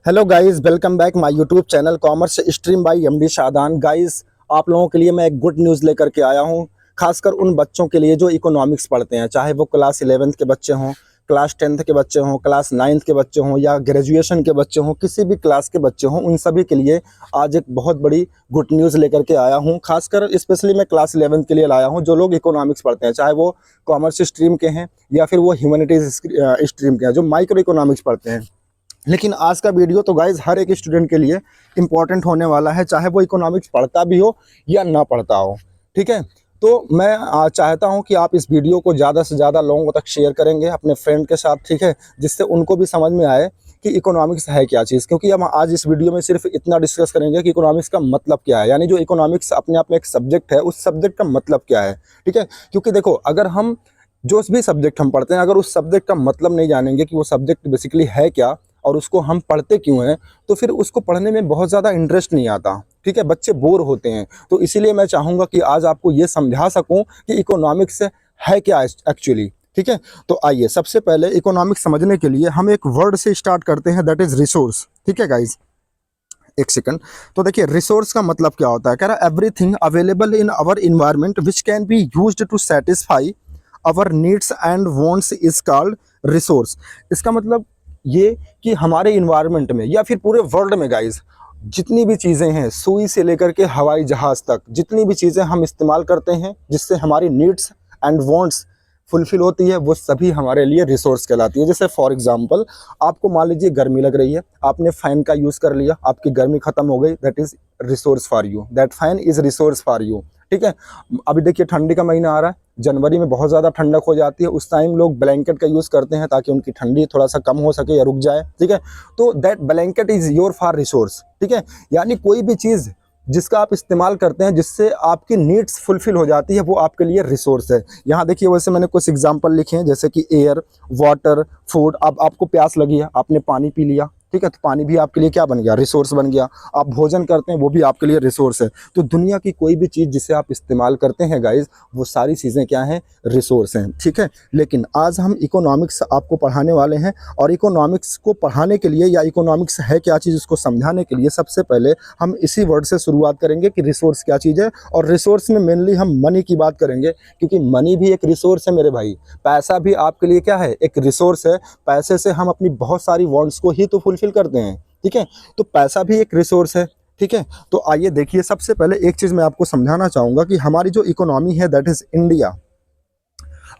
Hello guys, welcome back my YouTube channel commerce stream by MD Shadan. Guys, आप लोगों के लिए मैं एक गुड न्यूज़ लेकर के आया हूं, खासकर उन बच्चों के लिए जो इकोनॉमिक्स पढ़ते हैं, चाहे वो क्लास 11th के बच्चे हों, क्लास 10th के बच्चे हों, क्लास 9th के बच्चे हों या ग्रेजुएशन के बच्चे हों, किसी भी क्लास के बच्चे हों, उन सभी के लिए आज एक बहुत बड़ी गुड न्यूज़ लेकर के आया हूँ। खासकर स्पेशली मैं क्लास 11th के लिए लाया हूँ, जो लोग इकोनॉमिक्स पढ़ते हैं, चाहे वो कॉमर्स स्ट्रीम के हैं या फिर वो ह्यूमैनिटीज़ स्ट्रीम के हैं, जो माइक्रो इकोनॉमिक्स पढ़ते हैं। लेकिन आज का वीडियो तो गाइज हर एक स्टूडेंट के लिए इम्पॉर्टेंट होने वाला है, चाहे वो इकोनॉमिक्स पढ़ता भी हो या ना पढ़ता हो। ठीक है, तो मैं चाहता हूं कि आप इस वीडियो को ज़्यादा से ज़्यादा लोगों तक शेयर करेंगे अपने फ्रेंड के साथ, ठीक है, जिससे उनको भी समझ में आए कि इकोनॉमिक्स है क्या चीज़। क्योंकि हम आज इस वीडियो में सिर्फ इतना डिस्कस करेंगे कि इकोनॉमिक्स का मतलब क्या है, यानी जो इकोनॉमिक्स अपने आप में एक सब्जेक्ट है, उस सब्जेक्ट का मतलब क्या है। ठीक है, क्योंकि देखो, अगर हम जो भी सब्जेक्ट हम पढ़ते हैं, अगर उस सब्जेक्ट का मतलब नहीं जानेंगे कि वो सब्जेक्ट बेसिकली है क्या और उसको हम पढ़ते क्यों हैं, तो फिर उसको पढ़ने में बहुत ज़्यादा इंटरेस्ट नहीं आता। ठीक है, बच्चे बोर होते हैं। तो इसीलिए मैं चाहूँगा कि आज आपको ये समझा सकूँ कि इकोनॉमिक्स है क्या एक्चुअली। ठीक है, तो आइए सबसे पहले इकोनॉमिक्स समझने के लिए हम एक वर्ड से स्टार्ट करते हैं, दैट इज़ रिसोर्स। ठीक है गाइज, एक सेकंड। तो देखिए, रिसोर्स का मतलब क्या होता है। कह रहा everything available in our environment which can be used to satisfy our needs and wants is called resource. इसका मतलब ये कि हमारे इन्वायरमेंट में या फिर पूरे वर्ल्ड में गाइज, जितनी भी चीज़ें हैं, सुई से लेकर के हवाई जहाज़ तक, जितनी भी चीज़ें हम इस्तेमाल करते हैं जिससे हमारी नीड्स एंड वांट्स फुलफिल होती है, वो सभी हमारे लिए रिसोर्स कहलाती है। जैसे फॉर एग्जांपल, आपको मान लीजिए गर्मी लग रही है, आपने फ़ैन का यूज़ कर लिया, आपकी गर्मी खत्म हो गई, that is resource for you, that fan is resource for you. ठीक है, अभी देखिए ठंडी का महीना आ रहा है, जनवरी में बहुत ज़्यादा ठंडक हो जाती है, उस टाइम लोग ब्लैंकेट का यूज़ करते हैं ताकि उनकी ठंडी थोड़ा सा कम हो सके या रुक जाए। ठीक है, तो that blanket is your for resource. ठीक है, यानी कोई भी चीज़ जिसका आप इस्तेमाल करते हैं, जिससे आपकी नीड्स फुलफिल हो जाती है, वो आपके लिए रिसोर्स है। यहाँ देखिए, वैसे मैंने कुछ एग्जांपल लिखे हैं, जैसे कि एयर, वाटर, फूड। अब आपको प्यास लगी है, आपने पानी पी लिया, ठीक है, तो पानी भी आपके लिए क्या बन गया, रिसोर्स बन गया। आप भोजन करते हैं, वो भी आपके लिए रिसोर्स है। तो दुनिया की कोई भी चीज़ जिसे आप इस्तेमाल करते हैं गाइज, वो सारी चीज़ें क्या हैं, रिसोर्स हैं। ठीक है, लेकिन आज हम इकोनॉमिक्स आपको पढ़ाने वाले हैं, और इकोनॉमिक्स को पढ़ाने के लिए या इकोनॉमिक्स है क्या चीज़ उसको समझाने के लिए सबसे पहले हम इसी वर्ड से शुरुआत करेंगे कि रिसोर्स क्या चीज़ है। और रिसोर्स में मेनली हम मनी की बात करेंगे, क्योंकि मनी भी एक रिसोर्स है मेरे भाई। पैसा भी आपके लिए क्या है, एक रिसोर्स है। पैसे से हम अपनी बहुत सारी वांट्स को ही तो फुलफिल करते हैं। ठीक है, तो पैसा भी एक रिसोर्स है। ठीक है, तो आइए देखिए, सबसे पहले एक चीज़ मैं आपको समझाना चाहूँगा कि हमारी जो इकोनॉमी है, दैट इज़ इंडिया।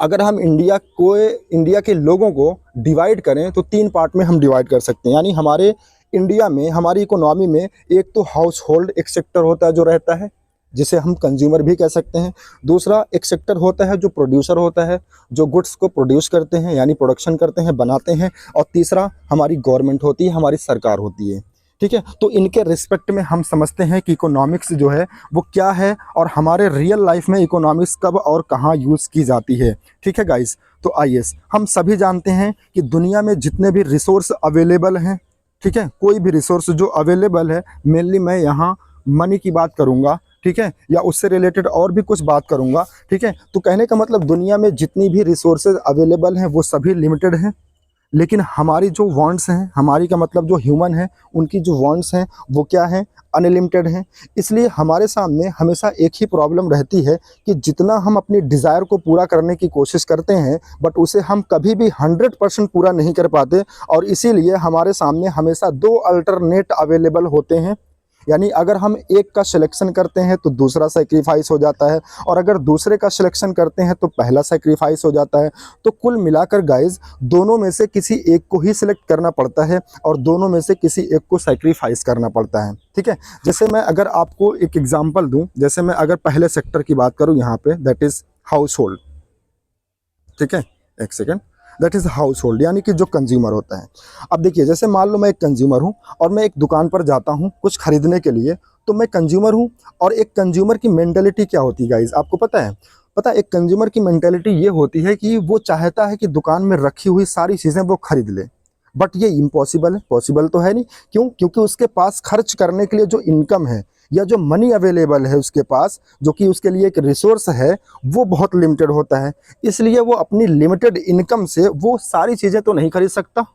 अगर हम इंडिया के लोगों को डिवाइड करें तो तीन पार्ट में हम डिवाइड कर सकते हैं। यानी हमारे इंडिया में, हमारी इकोनॉमी में, एक तो हाउस होल्ड एक सेक्टर होता है जो रहता है, जिसे हम कंज्यूमर भी कह सकते हैं। दूसरा एक सेक्टर होता है जो प्रोड्यूसर होता है, जो गुड्स को प्रोड्यूस करते हैं, यानी प्रोडक्शन करते हैं, बनाते हैं। और तीसरा हमारी गवर्नमेंट होती है, हमारी सरकार होती है। ठीक है, तो इनके रिस्पेक्ट में हम समझते हैं कि इकोनॉमिक्स जो है वो क्या है, और हमारे रियल लाइफ में इकोनॉमिक्स कब और कहाँ यूज़ की जाती है। ठीक है गाइस, तो आइए, हम सभी जानते हैं कि दुनिया में जितने भी रिसोर्स अवेलेबल हैं, ठीक है, कोई भी रिसोर्स जो अवेलेबल है, मेनली मैं यहाँ मनी की बात करूँगा, ठीक है, या उससे रिलेटेड और भी कुछ बात करूँगा। ठीक है, तो कहने का मतलब दुनिया में जितनी भी रिसोर्सेज अवेलेबल हैं वो सभी लिमिटेड हैं, लेकिन हमारी जो वांट्स हैं, हमारी का मतलब जो ह्यूमन है, उनकी जो वांट्स हैं वो क्या हैं, अनलिमिटेड हैं। इसलिए हमारे सामने हमेशा एक ही प्रॉब्लम रहती है कि जितना हम अपनी डिज़ायर को पूरा करने की कोशिश करते हैं, बट उसे हम कभी भी 100% पूरा नहीं कर पाते। और इसीलिए हमारे सामने हमेशा दो अल्टरनेट अवेलेबल होते हैं। यानी अगर हम एक का सिलेक्शन करते हैं तो दूसरा सेक्रीफाइस हो जाता है, और अगर दूसरे का सिलेक्शन करते हैं तो पहला सेक्रीफाइस हो जाता है। तो कुल मिलाकर गाइज, दोनों में से किसी एक को ही सिलेक्ट करना पड़ता है, और दोनों में से किसी एक को सेक्रीफाइस करना पड़ता है। ठीक है, जैसे मैं अगर आपको एक एग्जांपल दूं, जैसे मैं अगर पहले सेक्टर की बात करूं यहाँ पे, दैट इज़ हाउस होल्ड। ठीक है, एक second, that is house hold, यानी कि जो कंज्यूमर होता है। अब देखिए, जैसे मान लो मैं एक कंज्यूमर हूँ और मैं एक दुकान पर जाता हूँ कुछ खरीदने के लिए, तो मैं कंज्यूमर हूँ। और एक कंज्यूमर की मेंटालिटी क्या होती है गाइज, आपको पता है? पता है, एक कंज्यूमर की मेंटालिटी ये होती है कि वो चाहता है कि दुकान में रखी हुई सारी चीज़ें वो खरीद ले। बट ये इम्पॉसिबल है, पॉसिबल तो है नहीं। क्यों? क्योंकि उसके पास खर्च करने के लिए जो इनकम है या जो मनी अवेलेबल है उसके पास, जो कि उसके लिए एक रिसोर्स है, वो बहुत लिमिटेड होता है। इसलिए वो अपनी लिमिटेड इनकम से वो सारी चीज़ें तो नहीं खरीद सकता।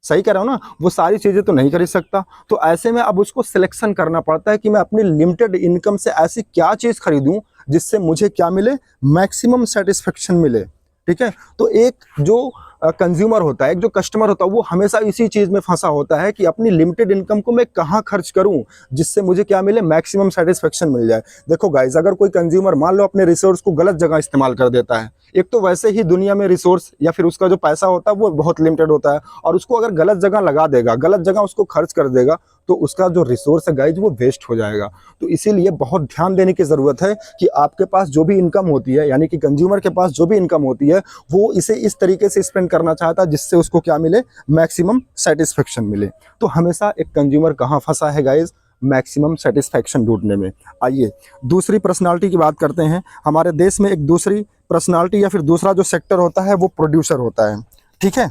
सही कह रहा हूँ ना, वो सारी चीज़ें तो नहीं खरीद सकता। तो ऐसे में अब उसको सिलेक्शन करना पड़ता है कि मैं अपनी लिमिटेड इनकम से ऐसी क्या चीज़ खरीदूं जिससे मुझे क्या मिले, मैक्सिमम सेटिस्फेक्शन मिले। ठीक है, तो एक जो कंज्यूमर होता है, एक जो कस्टमर होता है, वो हमेशा इसी चीज़ में फंसा होता है कि अपनी लिमिटेड इनकम को मैं कहाँ खर्च करूं जिससे मुझे क्या मिले, मैक्सिमम सेटिस्फेक्शन मिल जाए। देखो गाइस, अगर कोई कंज्यूमर मान लो अपने रिसोर्स को गलत जगह इस्तेमाल कर देता है, एक तो वैसे ही दुनिया में रिसोर्स या फिर उसका जो पैसा होता है वो बहुत लिमिटेड होता है, और उसको अगर गलत जगह लगा देगा, गलत जगह उसको खर्च कर देगा, तो उसका जो रिसोर्स है गाइज वो वेस्ट हो जाएगा। तो इसीलिए बहुत ध्यान देने की ज़रूरत है कि आपके पास जो भी इनकम होती है, यानी कि कंज्यूमर के पास जो भी इनकम होती है, वो इसे इस तरीके से स्पेंड करना चाहता है जिससे उसको क्या मिले, मैक्सिमम सेटिस्फेक्शन मिले। तो हमेशा एक कंज्यूमर कहाँ फंसा है गाइज, मैक्सिमम सेटिस्फैक्शन ढूंढने में। आइए दूसरी पर्सनालिटी की बात करते हैं। हमारे देश में एक दूसरी पर्सनालिटी या फिर दूसरा जो सेक्टर होता है वो प्रोड्यूसर होता है। ठीक है,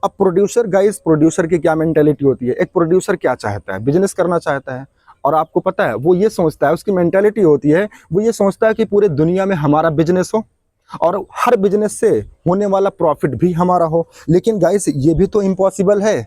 अब प्रोड्यूसर गाइस, प्रोड्यूसर की क्या मेंटेलिटी होती है, एक प्रोड्यूसर क्या चाहता है, बिजनेस करना चाहता है। और आपको पता है वो ये सोचता है, उसकी मेंटेलिटी होती है, वो ये सोचता है कि पूरे दुनिया में हमारा बिजनेस हो और हर बिजनेस से होने वाला प्रॉफिट भी हमारा हो। लेकिन गाइस ये भी तो इम्पॉसिबल है,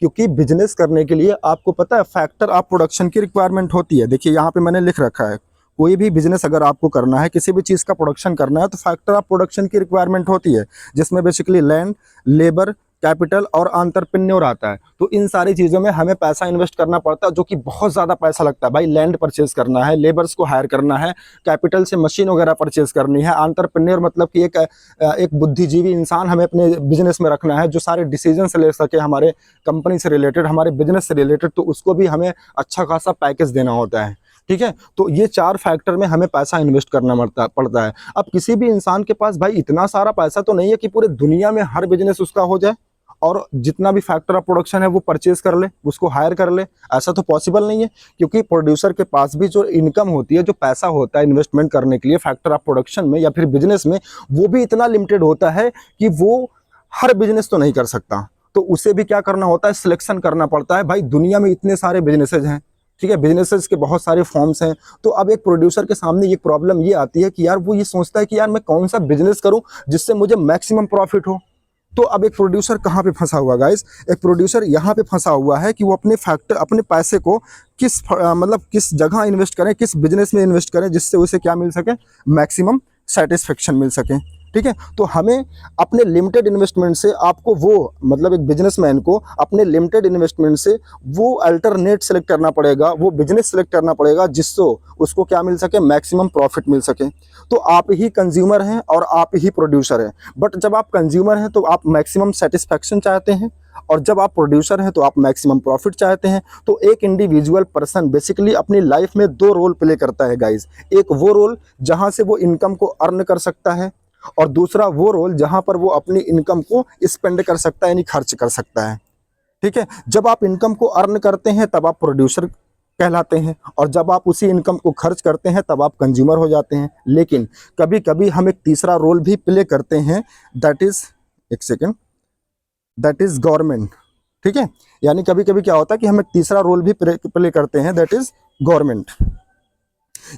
क्योंकि बिजनेस करने के लिए आपको पता है फैक्टर ऑफ प्रोडक्शन की रिक्वायरमेंट होती है। देखिए यहाँ पे मैंने लिख रखा है, कोई भी बिजनेस अगर आपको करना है, किसी भी चीज़ का प्रोडक्शन करना है, तो फैक्टर ऑफ प्रोडक्शन की रिक्वायरमेंट होती है, जिसमें बेसिकली लैंड, लेबर, कैपिटल और एंटरप्रेन्योर आता है। तो इन सारी चीज़ों में हमें पैसा इन्वेस्ट करना पड़ता है, जो कि बहुत ज़्यादा पैसा लगता है भाई। लैंड परचेज करना है, लेबर्स को हायर करना है, कैपिटल से मशीन वगैरह परचेज करनी है, एंटरप्रेन्योर मतलब कि एक बुद्धिजीवी इंसान हमें अपने बिजनेस में रखना है जो सारे डिसीजन ले सके हमारे कंपनी से रिलेटेड, हमारे बिजनेस से रिलेटेड, तो उसको भी हमें अच्छा खासा पैकेज देना होता है। ठीक है, तो ये 4 फैक्टर में हमें पैसा इन्वेस्ट करना पड़ता है। अब किसी भी इंसान के पास भाई इतना सारा पैसा तो नहीं है कि पूरे दुनिया में हर बिजनेस उसका हो जाए और जितना भी फैक्टर ऑफ प्रोडक्शन है वो परचेज कर ले, उसको हायर कर ले। ऐसा तो पॉसिबल नहीं है, क्योंकि प्रोड्यूसर के पास भी जो इनकम होती है, जो पैसा होता है इन्वेस्टमेंट करने के लिए फैक्टर ऑफ प्रोडक्शन में या फिर बिजनेस में, वो भी इतना लिमिटेड होता है कि वो हर बिजनेस तो नहीं कर सकता। तो उसे भी क्या करना होता है, सिलेक्शन करना पड़ता है। भाई दुनिया में इतने सारे बिजनेसेज हैं, ठीक है, बिजनेसेस के बहुत सारे फॉर्म्स हैं। तो अब एक प्रोड्यूसर के सामने ये प्रॉब्लम ये आती है कि यार वो ये सोचता है कि यार मैं कौन सा बिजनेस करूं जिससे मुझे मैक्सिमम प्रॉफिट हो। तो अब एक प्रोड्यूसर कहाँ पे फंसा हुआ गाइस, एक प्रोड्यूसर यहाँ पे फंसा हुआ है कि वो अपने पैसे को किस जगह इन्वेस्ट करें, किस बिजनेस में इन्वेस्ट करें जिससे उसे क्या मिल सके, मैक्सिमम सेटिस्फेक्शन मिल सके। ठीक है, तो हमें अपने लिमिटेड इन्वेस्टमेंट से आपको एक बिजनेसमैन को अपने लिमिटेड इन्वेस्टमेंट से वो अल्टरनेट सेलेक्ट करना पड़ेगा, वो बिजनेस सेलेक्ट करना पड़ेगा जिससे उसको क्या मिल सके, मैक्सिमम प्रॉफिट मिल सके। तो आप ही कंज्यूमर हैं और आप ही प्रोड्यूसर हैं। बट जब आप कंज्यूमर हैं तो आप मैक्सिमम सेटिस्फैक्शन चाहते हैं, और जब आप प्रोड्यूसर हैं तो आप मैक्सिमम प्रॉफिट चाहते हैं। तो एक इंडिविजुअल पर्सन बेसिकली अपनी लाइफ में 2 रोल प्ले करता है गाइज। एक वो रोल जहां से वो इनकम को अर्न कर सकता है, और दूसरा वो रोल जहां पर वो अपनी इनकम को स्पेंड कर सकता है, यानी खर्च कर सकता है। ठीक है, जब आप इनकम को अर्न करते हैं तब आप प्रोड्यूसर कहलाते हैं, और जब आप उसी इनकम को खर्च करते हैं तब आप कंज्यूमर हो जाते हैं। लेकिन कभी कभी हम एक तीसरा रोल भी प्ले करते हैं, दैट इज गवर्नमेंट। ठीक है, यानी कभी कभी क्या होता है कि हम एक तीसरा रोल भी प्ले करते हैं, दैट इज गवर्नमेंट।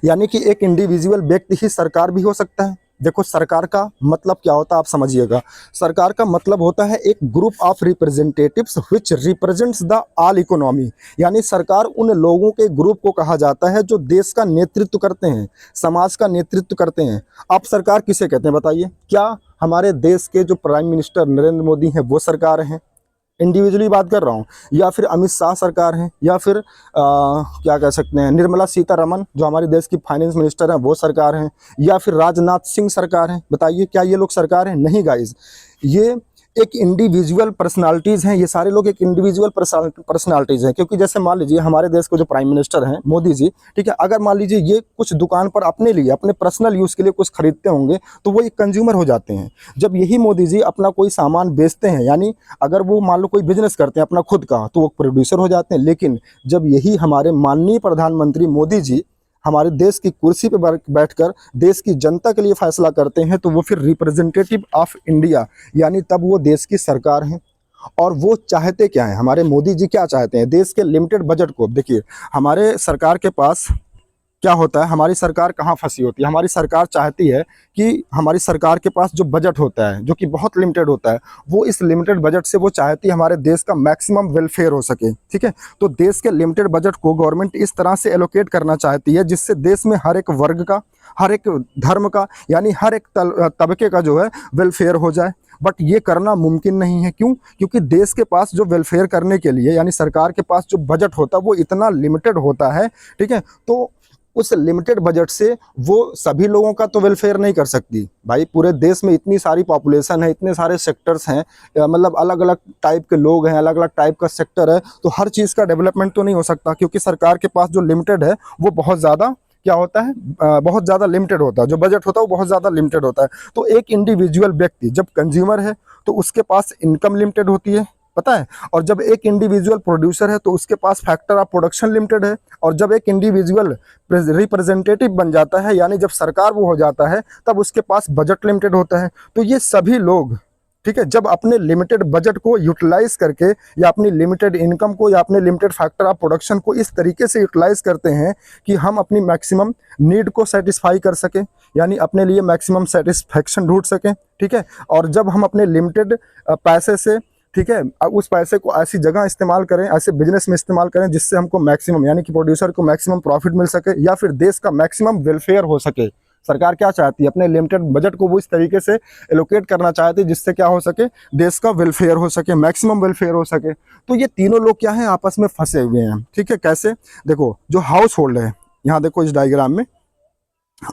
यानी कि एक इंडिविजुअल व्यक्ति ही सरकार भी हो सकता है। देखो सरकार का मतलब क्या होता है आप समझिएगा। सरकार का मतलब होता है एक group of representatives which represents the all economy. यानी सरकार उन लोगों के ग्रुप को कहा जाता है जो देश का नेतृत्व करते हैं, समाज का नेतृत्व करते हैं। आप सरकार किसे कहते हैं बताइए? क्या हमारे देश के जो प्राइम मिनिस्टर नरेंद्र मोदी हैं वो सरकार हैं, इंडिविजुअली बात कर रहा हूँ, या फिर अमित शाह सरकार हैं, या फिर क्या कह सकते हैं निर्मला सीतारमण जो हमारे देश की फाइनेंस मिनिस्टर हैं वो सरकार हैं, या फिर राजनाथ सिंह सरकार हैं? बताइए क्या ये लोग सरकार हैं? नहीं गाइज, ये एक इंडिविजुअल पर्सनालिटीज़ हैं। ये सारे लोग एक इंडिविजुअल पर्सनालिटीज़ हैं। क्योंकि जैसे मान लीजिए हमारे देश के जो प्राइम मिनिस्टर हैं मोदी जी, ठीक है, अगर मान लीजिए ये कुछ दुकान पर अपने लिए, अपने पर्सनल यूज़ के लिए कुछ खरीदते होंगे तो वो एक कंज्यूमर हो जाते हैं। जब यही मोदी जी अपना कोई सामान बेचते हैं, यानी अगर वो मान लो कोई बिजनेस करते हैं अपना खुद का, तो वो प्रोड्यूसर हो जाते हैं। लेकिन जब यही हमारे माननीय प्रधानमंत्री मोदी जी हमारे देश की कुर्सी पर बैठकर देश की जनता के लिए फैसला करते हैं, तो वो फिर रिप्रेजेंटेटिव ऑफ इंडिया, यानी तब वो देश की सरकार है। और वो चाहते क्या है, हमारे मोदी जी क्या चाहते हैं? देश के लिमिटेड बजट को, देखिए हमारे सरकार के पास क्या होता है, हमारी सरकार कहाँ फंसी होती है। हमारी सरकार चाहती है कि हमारी सरकार के पास जो बजट होता है जो कि बहुत लिमिटेड होता है, वो इस लिमिटेड बजट से वो चाहती है हमारे देश का मैक्सिमम वेलफेयर हो सके। ठीक है, तो देश के लिमिटेड बजट को गवर्नमेंट इस तरह से एलोकेट करना चाहती है जिससे देश में हर एक वर्ग का, हर एक धर्म का, यानी हर एक तबके का जो है वेलफेयर हो जाए। बट ये करना मुमकिन नहीं है। क्यों? क्योंकि देश के पास जो वेलफेयर करने के लिए, यानी सरकार के पास जो बजट होता है वो इतना लिमिटेड होता है। ठीक है, तो उस लिमिटेड बजट से वो सभी लोगों का तो वेलफेयर नहीं कर सकती भाई। पूरे देश में इतनी सारी पॉपुलेशन है, इतने सारे सेक्टर्स हैं, मतलब अलग अलग टाइप के लोग हैं, अलग अलग टाइप का सेक्टर है, तो हर चीज़ का डेवलपमेंट तो नहीं हो सकता, क्योंकि सरकार के पास जो लिमिटेड है वो बहुत ज़्यादा क्या होता है, बहुत ज़्यादा लिमिटेड होता है। जो बजट होता है वो बहुत ज़्यादा लिमिटेड होता है। तो एक इंडिविजुअल व्यक्ति जब कंज्यूमर है तो उसके पास इनकम लिमिटेड होती है, पता है। और जब एक इंडिविजुअल प्रोड्यूसर है तो उसके पास फैक्टर ऑफ प्रोडक्शन लिमिटेड है। और जब एक इंडिविजुअल रिप्रेजेंटेटिव बन जाता है, यानी जब सरकार वो हो जाता है, तब उसके पास बजट लिमिटेड होता है। तो ये सभी लोग, ठीक है, जब अपने लिमिटेड बजट को यूटिलाइज करके या अपनी लिमिटेड इनकम को या अपने लिमिटेड फैक्टर ऑफ प्रोडक्शन को इस तरीके से यूटिलाइज करते हैं कि हम अपनी मैक्सिमम नीड को सेटिस्फाई कर सकें, यानी अपने लिए मैक्सिमम सेटिस्फैक्शन ढूंढ सकें। ठीक है, और जब हम अपने लिमिटेड पैसे से, ठीक है, उस पैसे को ऐसी जगह इस्तेमाल करें, ऐसे बिजनेस में इस्तेमाल करें जिससे हमको मैक्सिमम, यानी कि प्रोड्यूसर को मैक्सिमम प्रॉफिट मिल सके या फिर देश का मैक्सिमम वेलफेयर हो सके। सरकार क्या चाहती है, अपने लिमिटेड बजट को वो इस तरीके से एलोकेट करना चाहती है जिससे क्या हो सके, देश का वेलफेयर हो सके, मैक्सिमम वेलफेयर हो सके। तो ये तीनों लोग क्या हैं, आपस में फंसे हुए हैं। ठीक है, कैसे? देखो, जो हाउस होल्ड है, यहाँ देखो इस डायग्राम में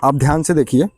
आप ध्यान से देखिए।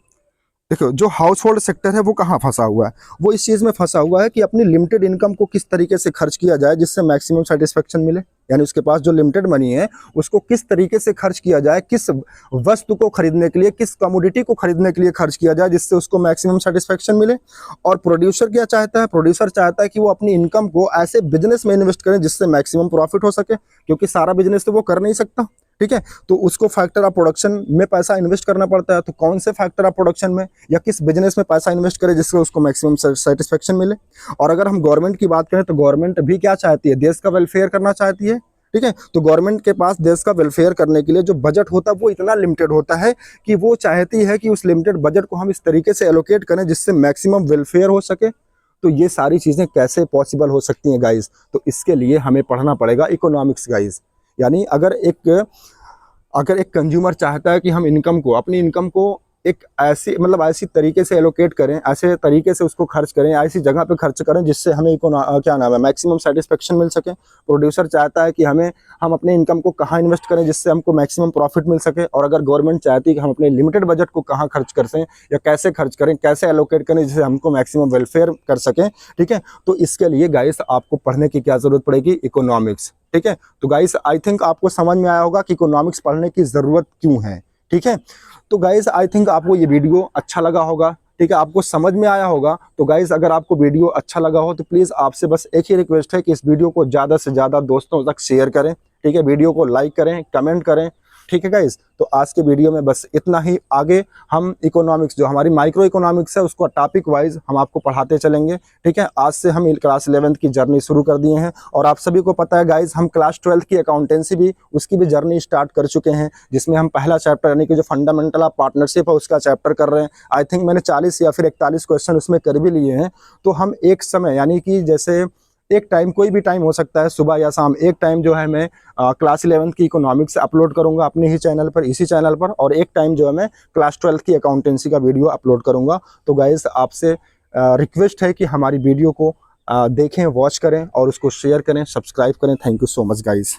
देखो, जो हाउस होल्ड सेक्टर है वो कहाँ फंसा हुआ है, वो इस चीज़ में फंसा हुआ है कि अपनी लिमिटेड इनकम को किस तरीके से खर्च किया जाए जिससे मैक्सिमम सेटिस्फेक्शन मिले। यानी उसके पास जो लिमिटेड मनी है उसको किस तरीके से खर्च किया जाए, किस वस्तु को खरीदने के लिए, किस कमोडिटी को खरीदने के लिए खर्च किया जाए जिससे उसको मैक्सिमम सेटिस्फेक्शन मिले। और प्रोड्यूसर क्या चाहता है, प्रोड्यूसर चाहता है कि वो अपनी इनकम को ऐसे बिजनेस में इन्वेस्ट करें जिससे मैक्सिमम प्रॉफिट हो सके, क्योंकि सारा बिजनेस तो वो कर नहीं सकता। ठीक है, तो उसको फैक्टर ऑफ प्रोडक्शन में पैसा इन्वेस्ट करना पड़ता है। तो कौन से फैक्टर ऑफ प्रोडक्शन में या किस बिजनेस में पैसा इन्वेस्ट करे जिससे उसको मैक्सिमम सेटिस्फेक्शन मिले। और अगर हम गवर्नमेंट की बात करें तो गवर्नमेंट भी क्या चाहती है, देश का वेलफेयर करना चाहती है। ठीक है, तो गवर्नमेंट के पास देश का वेलफेयर करने के लिए जो बजट होता है वो इतना लिमिटेड होता है कि वो चाहती है कि उस लिमिटेड बजट को हम इस तरीके से एलोकेट करें जिससे मैक्सिमम वेलफेयर हो सके। तो ये सारी चीज़ें कैसे पॉसिबल हो सकती हैं गाइज, तो इसके लिए हमें पढ़ना पड़ेगा इकोनॉमिक्स गाइज। यानी अगर एक कंज्यूमर चाहता है कि हम इनकम को, अपनी इनकम को एक ऐसी तरीके से एलोकेट करें, ऐसे तरीके से उसको खर्च करें, ऐसी जगह पे खर्च करें जिससे हमें क्या नाम है, मैक्सिमम सेटिस्फेक्शन मिल सके। प्रोड्यूसर चाहता है कि हम अपने इनकम को कहाँ इन्वेस्ट करें जिससे हमको मैक्सिमम प्रॉफिट मिल सके। और अगर गवर्नमेंट चाहती है कि हम अपने लिमिटेड बजट को कहाँ खर्च कर सकें या कैसे खर्च करें, कैसे एलोकेट करें जिससे हमको मैक्सिमम वेलफेयर कर सकें। ठीक है, तो इसके लिए गाइस आपको पढ़ने की क्या जरूरत पड़ेगी, इकोनॉमिक्स। ठीक है, तो गाइस आई थिंक आपको समझ में आया होगा कि इकोनॉमिक्स पढ़ने की जरूरत क्यों है। ठीक है, तो गाइस आई थिंक आपको ये वीडियो अच्छा लगा होगा। ठीक है, आपको समझ में आया होगा। तो गाइस अगर आपको वीडियो अच्छा लगा हो तो प्लीज़ आपसे बस एक ही रिक्वेस्ट है कि इस वीडियो को ज़्यादा से ज़्यादा दोस्तों तक शेयर करें। ठीक है, वीडियो को लाइक करें, कमेंट करें। ठीक है गाइस, तो आज के वीडियो में बस इतना ही। आगे हम इकोनॉमिक्स, जो हमारी माइक्रो इकोनॉमिक्स है, उसको टॉपिक वाइज हम आपको पढ़ाते चलेंगे। ठीक है, आज से हम क्लास 11th की जर्नी शुरू कर दिए हैं। और आप सभी को पता है गाइस, हम क्लास 12th की अकाउंटेंसी भी, उसकी भी जर्नी स्टार्ट कर चुके हैं, जिसमें हम पहला चैप्टर यानी कि जो फंडामेंटल ऑफ पार्टनरशिप है उसका चैप्टर कर रहे हैं। आई थिंक मैंने 40 या फिर 41 क्वेश्चन उसमें कर भी लिए हैं। तो हम एक समय, यानी कि जैसे एक टाइम, कोई भी टाइम हो सकता है, सुबह या शाम, एक टाइम जो है मैं क्लास 11th की इकोनॉमिक्स अपलोड करूंगा अपने ही चैनल पर, इसी चैनल पर, और एक टाइम जो है मैं क्लास 12th की अकाउंटेंसी का वीडियो अपलोड करूंगा। तो गाइस आपसे रिक्वेस्ट है कि हमारी वीडियो को देखें, वॉच करें और उसको शेयर करें, सब्सक्राइब करें। Thank you so much guys.